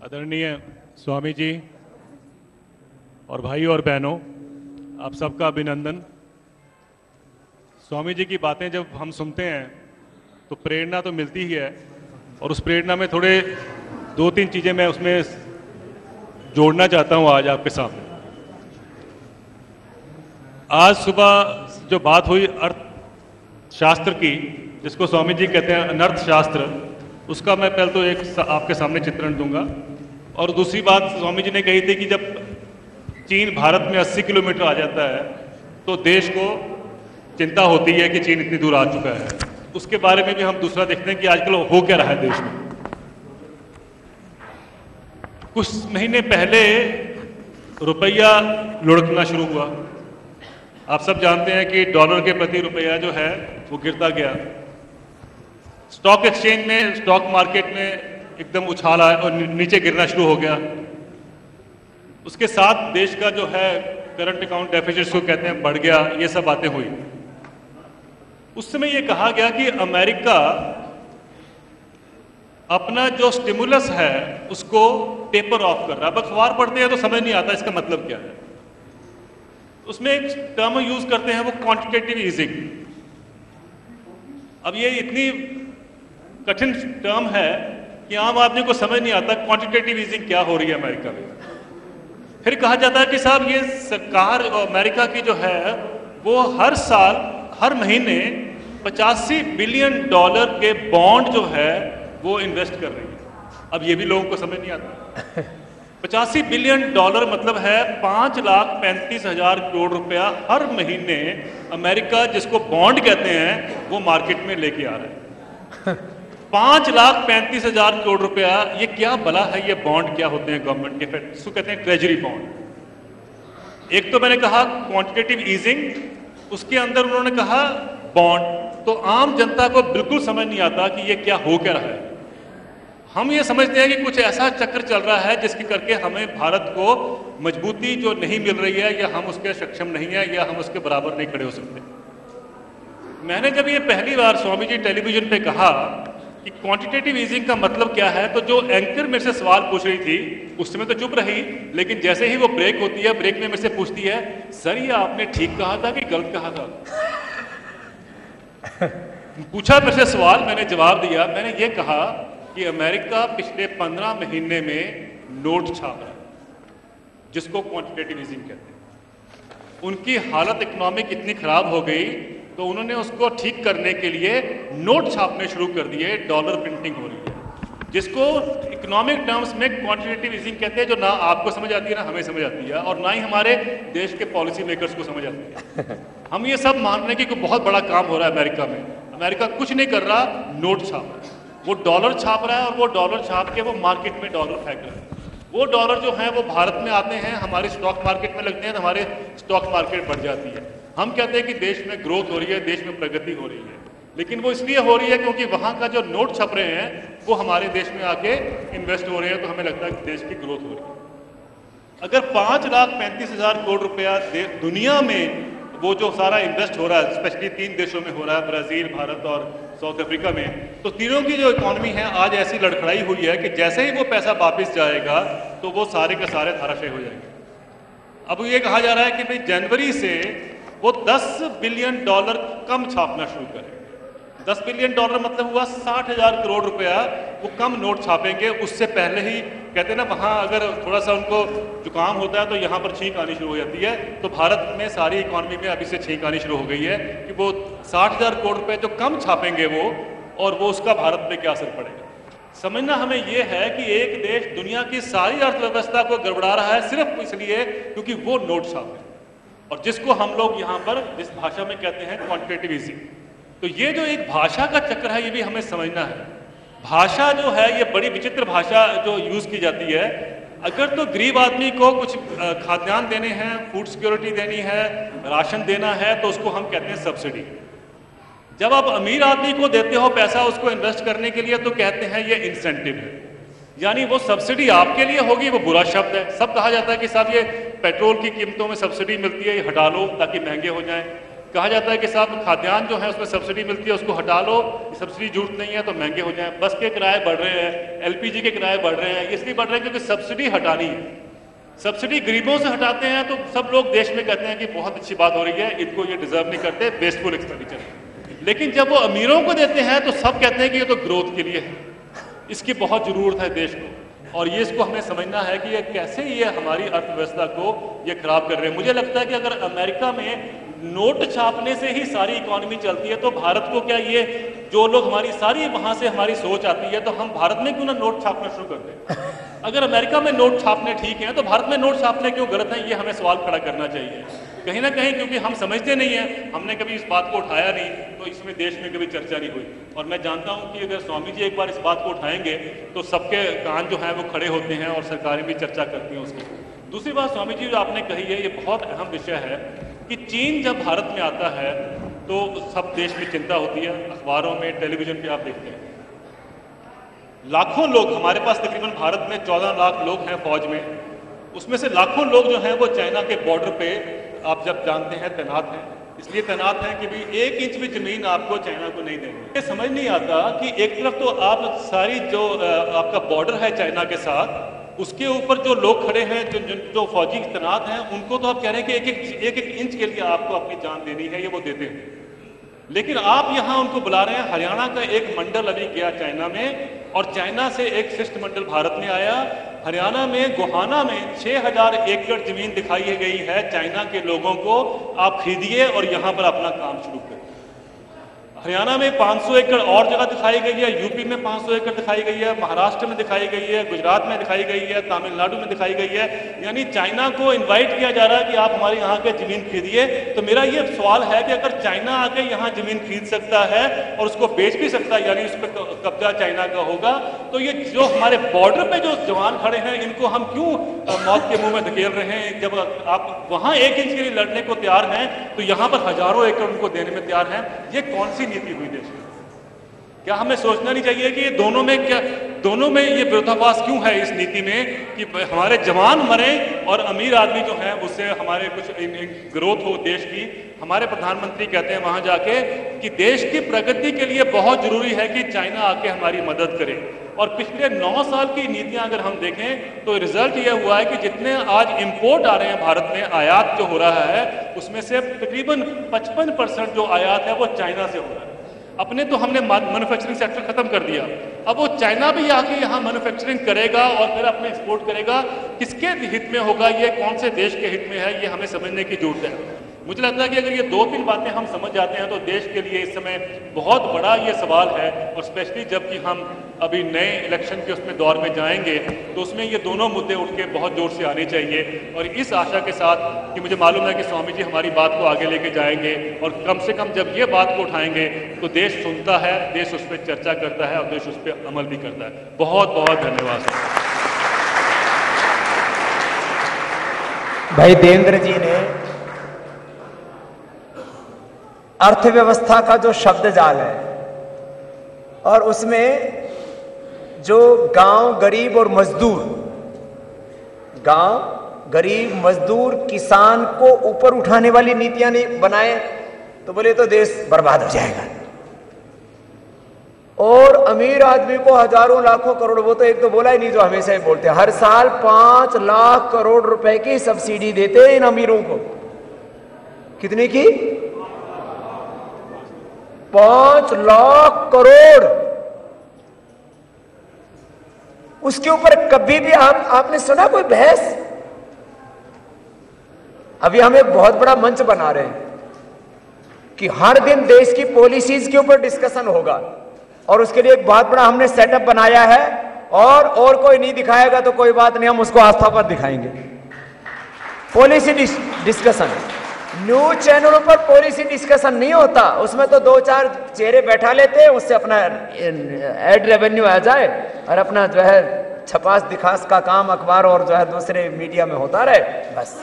आदरणीय स्वामी जी और भाई और बहनों, आप सबका अभिनंदन। स्वामी जी की बातें जब हम सुनते हैं तो प्रेरणा तो मिलती ही है, और उस प्रेरणा में थोड़े दो तीन चीज़ें मैं उसमें जोड़ना चाहता हूं आज आपके सामने। आज सुबह जो बात हुई अर्थशास्त्र की, जिसको स्वामी जी कहते हैं अनर्थशास्त्र, उसका मैं पहले तो एक आपके सामने चित्रण दूंगा। और दूसरी बात स्वामी जी ने कही थी कि जब चीन भारत में 80 किलोमीटर आ जाता है तो देश को चिंता होती है कि चीन इतनी दूर आ चुका है। उसके बारे में भी हम दूसरा देखते हैं कि आजकल हो क्या रहा है देश में। कुछ महीने पहले रुपया लुढ़कना शुरू हुआ। आप सब जानते हैं कि डॉलर के प्रति रुपया जो है वो गिरता गया। स्टॉक एक्सचेंज में, स्टॉक मार्केट में एकदम उछाल आया और नीचे गिरना शुरू हो गया। उसके साथ देश का जो है करंट अकाउंट डेफिसिट को कहते हैं बढ़ गया। ये सब बातें हुई। उस समय ये कहा गया कि अमेरिका अपना जो स्टिमुलस है उसको टेपर ऑफ कर रहा है। अब अखबार पढ़ते हैं तो समझ नहीं आता इसका मतलब क्या है। उसमें एक टर्म यूज करते हैं वो क्वांटिटेटिव ईजिंग। अब ये इतनी कठिन टर्म है कि आम आदमी को समझ नहीं आता क्वांटिटेटिव ईजिंग क्या हो रही है अमेरिका में। फिर कहा जाता है कि साहब ये सरकार अमेरिका की जो है वो हर साल हर महीने 85 बिलियन डॉलर के बॉन्ड जो है वो इन्वेस्ट कर रही है। अब ये भी लोगों को समझ नहीं आता। 85 बिलियन डॉलर मतलब है 5,35,000 करोड़ रुपया हर महीने अमेरिका, जिसको बॉन्ड कहते हैं, वो मार्केट में लेके आ रहा है। 5,35,000 करोड़ रुपया, ये क्या भला है? ये बॉन्ड क्या होते हैं गवर्नमेंट के? इसको कहते हैं ट्रेजरी बॉन्ड। एक तो मैंने कहा क्वांटिटेटिव ईजिंग, उसके अंदर उन्होंने कहा बॉन्ड। तो आम जनता को बिल्कुल समझ नहीं आता कि ये क्या हो क्या रहा है। हम ये समझते हैं कि कुछ ऐसा चक्र चल रहा है जिसके करके हमें भारत को मजबूती जो नहीं मिल रही है, या हम उसके सक्षम नहीं है, या हम उसके बराबर नहीं खड़े हो सकते। मैंने जब ये पहली बार स्वामी जी टेलीविजन पे कहा कि क्वांटिटेटिव ईजिंग का मतलब क्या है, तो जो एंकर मेरे से सवाल पूछ रही थी उस समय तो चुप रही, लेकिन जैसे ही वो ब्रेक होती है, ब्रेक में मेरे से पूछती है, सर ये आपने ठीक कहा था कि गलत कहा था? पूछा मेरे से सवाल, मैंने जवाब दिया। मैंने ये कहा कि अमेरिका पिछले 15 महीने में नोट छाप रहा है, जिसको क्वांटिटेटिव ईजिंग कहते हैं। उनकी हालत इकोनॉमिक इतनी खराब हो गई तो उन्होंने उसको ठीक करने के लिए नोट छापने शुरू कर दिए। डॉलर प्रिंटिंग हो रही है, जिसको इकोनॉमिक टर्म्स में क्वांटिटेटिव ईजिंग कहते हैं, जो ना आपको समझ आती है, ना हमें समझ आती है, और ना ही हमारे देश के पॉलिसी मेकर्स को समझ आती है। हम ये सब मान रहे हैं कि कोई बहुत बड़ा काम हो रहा है अमेरिका में। अमेरिका कुछ नहीं कर रहा, नोट छाप रहा है। वो डॉलर छाप रहा है, और वो डॉलर छाप के वो मार्केट में डॉलर फेंक रहा है। वो डॉलर जो है वो भारत में आते हैं, हमारे स्टॉक मार्केट में लगते हैं, हमारे स्टॉक मार्केट बढ़ जाती है। हम कहते हैं कि देश में ग्रोथ हो रही है, देश में प्रगति हो रही है, लेकिन वो इसलिए हो रही है क्योंकि वहां का जो नोट छप रहे हैं वो हमारे देश में आके इन्वेस्ट हो रहे हैं, तो हमें लगता है कि देश की ग्रोथ हो रही है। अगर 5,35,000 करोड़ रुपया दुनिया में वो जो सारा इन्वेस्ट हो रहा है, स्पेशली 3 देशों में हो रहा है, ब्राजील, भारत और साउथ अफ्रीका में, तो तीनों की जो इकोनॉमी है आज ऐसी लड़खड़ाई हुई है कि जैसे ही वो पैसा वापस जाएगा तो वो सारे के सारे धराशायी हो जाएंगे। अब ये कहा जा रहा है कि भाई जनवरी से वो 10 बिलियन डॉलर कम छापना शुरू करेंगे। 10 बिलियन डॉलर मतलब हुआ 60,000 करोड़ रुपया वो कम नोट छापेंगे। उससे पहले ही कहते हैं ना, वहाँ अगर थोड़ा सा उनको जुकाम होता है तो यहाँ पर छींक आनी शुरू हो जाती है। तो भारत में सारी इकॉनमी में अभी से छींक आनी शुरू हो गई है कि वो 60,000 करोड़ रुपये जो कम छापेंगे वो, और वो उसका भारत में क्या असर पड़ेगा। समझना हमें ये है कि एक देश दुनिया की सारी अर्थव्यवस्था को गड़बड़ा रहा है सिर्फ इसलिए क्योंकि वो नोट छापे, और जिसको हम लोग यहाँ पर जिस भाषा में कहते हैं क्वांटिटेटिव ईजिंग। तो ये जो एक भाषा का चक्र है, ये भी हमें समझना है। भाषा जो है ये बड़ी विचित्र भाषा जो यूज की जाती है। अगर तो गरीब आदमी को कुछ खाद्यान्न देने हैं, फूड सिक्योरिटी देनी है, राशन देना है, तो उसको हम कहते हैं सब्सिडी। जब आप अमीर आदमी को देते हो पैसा उसको इन्वेस्ट करने के लिए, तो कहते हैं ये इंसेंटिव है। यानी वो सब्सिडी आपके लिए होगी, वो बुरा शब्द है। सब कहा जाता है कि साहब ये पेट्रोल की कीमतों में सब्सिडी मिलती है, ये हटा लो ताकि महंगे हो जाएं। कहा जाता है कि साहब खाद्यान्न जो है उसमें सब्सिडी मिलती है, उसको हटा लो, सब्सिडी झूठ नहीं है तो महंगे हो जाएं। बस के किराए बढ़ रहे हैं, एलपीजी के किराए बढ़ रहे हैं, इसलिए बढ़ रहे हैं क्योंकि सब्सिडी हटानी है। सब्सिडी गरीबों से हटाते हैं तो सब लोग देश में कहते हैं कि बहुत अच्छी बात हो रही है, इनको ये डिजर्व नहीं करते, वेस्टफुल एक्सपेंडिचर। लेकिन जब वो अमीरों को देते हैं तो सब कहते हैं कि ये तो ग्रोथ के लिए है, इसकी बहुत जरूरत है देश को। और ये इसको हमें समझना है कि ये कैसे ये हमारी अर्थव्यवस्था को ये खराब कर रहे हैं। मुझे लगता है कि अगर अमेरिका में नोट छापने से ही सारी इकोनॉमी चलती है तो भारत को क्या, ये जो लोग हमारी सारी वहां से हमारी सोच आती है तो हम भारत में क्यों ना नोट छापना शुरू कर दें। अगर अमेरिका में नोट छापने ठीक है तो भारत में नोट छापने क्यों गलत है, ये हमें सवाल खड़ा करना चाहिए कहीं ना कहीं, क्योंकि हम समझते नहीं है, हमने कभी इस बात को उठाया नहीं तो इसमें देश में कभी चर्चा नहीं हुई। और मैं जानता हूं कि अगर स्वामी जी एक बार इस बात को उठाएंगे तो सबके कान जो हैं वो खड़े होते हैं और सरकारें भी चर्चा करती हैं उसकी। दूसरी बात स्वामी जी जो आपने कही है, ये बहुत अहम विषय है कि चीन जब भारत में आता है तो सब देश में चिंता होती है, अखबारों में, टेलीविजन पे आप देखते हैं लाखों लोग, हमारे पास तकरीबन भारत में 14 लाख लोग हैं फौज में, उसमें से लाखों लोग जो हैं वो चाइना के बॉर्डर पे आप जब जानते हैं तैनात हैं, इसलिए तैनात हैं कि भाई 1 इंच भी जमीन आपको चाइना को नहीं देंगे। ये समझ नहीं आता कि एक तरफ तो आप सारी जो आपका बॉर्डर है चाइना के साथ, उसके ऊपर जो लोग खड़े हैं, जो फौजी तैनात हैं, उनको तो आप कह रहे हैं कि एक इंच के लिए आपको अपनी जान देनी है, ये वो देते हैं। लेकिन आप यहाँ उनको बुला रहे हैं। हरियाणा का एक मंडल अभी गया चाइना में और चाइना से एक शिष्टमंडल भारत में आया। हरियाणा में गोहाना में 6000 एकड़ जमीन दिखाई गई है चाइना के लोगों को, आप खरीदिए और यहाँ पर अपना काम शुरू करें। हरियाणा में 500 एकड़ और जगह दिखाई गई है, यूपी में 500 एकड़ दिखाई गई है, महाराष्ट्र में दिखाई गई है, गुजरात में दिखाई गई है, तमिलनाडु में दिखाई गई है। यानी चाइना को इनवाइट किया जा रहा है कि आप हमारे यहाँ के जमीन खरीदिए। तो मेरा ये सवाल है कि अगर चाइना आके यहाँ जमीन खरीद सकता है और उसको बेच भी सकता है, यानी उस पर कब्जा चाइना का होगा, तो ये जो हमारे बॉर्डर पे जो जवान खड़े हैं इनको हम क्यों मौत के मुंह में धकेल रहे हैं। जब आप वहाँ 1 इंच के लिए लड़ने को तैयार हैं तो यहाँ पर हजारों एकड़ उनको देने में तैयार हैं। ये कौन सी नीति हुई देश में? क्या हमें सोचना नहीं चाहिए कि ये दोनों में ये विरोधाभास क्यों है इस नीति में कि हमारे जवान मरे और अमीर आदमी जो है उससे हमारे कुछ ग्रोथ हो देश की। हमारे प्रधानमंत्री कहते हैं वहां जाके कि देश की प्रगति के लिए बहुत जरूरी है कि चाइना आके हमारी मदद करे। और पिछले 9 साल की नीतियां अगर हम देखें तो रिजल्ट ये हुआ है कि जितने आज इंपोर्ट आ रहे हैं भारत में, आयात जो हो रहा है, उसमें से तकरीबन 55% जो आयात है वो चाइना से हो रहा है। अपने तो हमने मैन्युफैक्चरिंग सेक्टर खत्म कर दिया, अब वो चाइना भी आके यहाँ मैन्युफैक्चरिंग करेगा और फिर अपने एक्सपोर्ट करेगा। किसके हित में होगा ये, कौन से देश के हित में है, ये हमें समझने की जरूरत है। मुझे लगता है कि अगर ये 2-3 बातें हम समझ जाते हैं तो देश के लिए इस समय बहुत बड़ा ये सवाल है। और स्पेशली जबकि हम अभी नए इलेक्शन के उसमें दौर में जाएंगे तो उसमें ये दोनों मुद्दे उठ के बहुत जोर से आने चाहिए। और इस आशा के साथ कि मुझे मालूम है कि स्वामी जी हमारी बात को आगे लेके जाएंगे और कम से कम जब ये बात को उठाएंगे तो देश सुनता है, देश उस पर चर्चा करता है और देश उस पर अमल भी करता है। बहुत बहुत धन्यवाद। भाई देवेंद्र जी ने अर्थव्यवस्था का जो शब्द जाल है और उसमें जो गांव गरीब और मजदूर, गांव गरीब मजदूर किसान को ऊपर उठाने वाली नीतियां नहीं बनाए तो बोले तो देश बर्बाद हो जाएगा। और अमीर आदमी को हजारों लाखों करोड़, वो तो एक तो बोला ही नहीं जो हमेशा ही बोलते हैं, हर साल 5 लाख करोड़ रुपए की सब्सिडी देते हैं इन अमीरों को। कितने की? 5 लाख करोड़। उसके ऊपर कभी भी आपने सुना कोई बहस? अभी हम एक बहुत बड़ा मंच बना रहे हैं कि हर दिन देश की पॉलिसीज के ऊपर डिस्कशन होगा और उसके लिए एक बहुत बड़ा हमने सेटअप बनाया है। और कोई नहीं दिखाएगा तो कोई बात नहीं, हम उसको आस्था पर दिखाएंगे। पॉलिसी डिस्कशन न्यूज चैनलों पर पॉलिसी डिस्कशन नहीं होता, उसमें तो 2-4 चेहरे बैठा लेते हैं, उससे अपना एड रेवेन्यू आ जाए और अपना जो है छपास दिखास का काम अखबार और जो है दूसरे मीडिया में होता रहे, बस।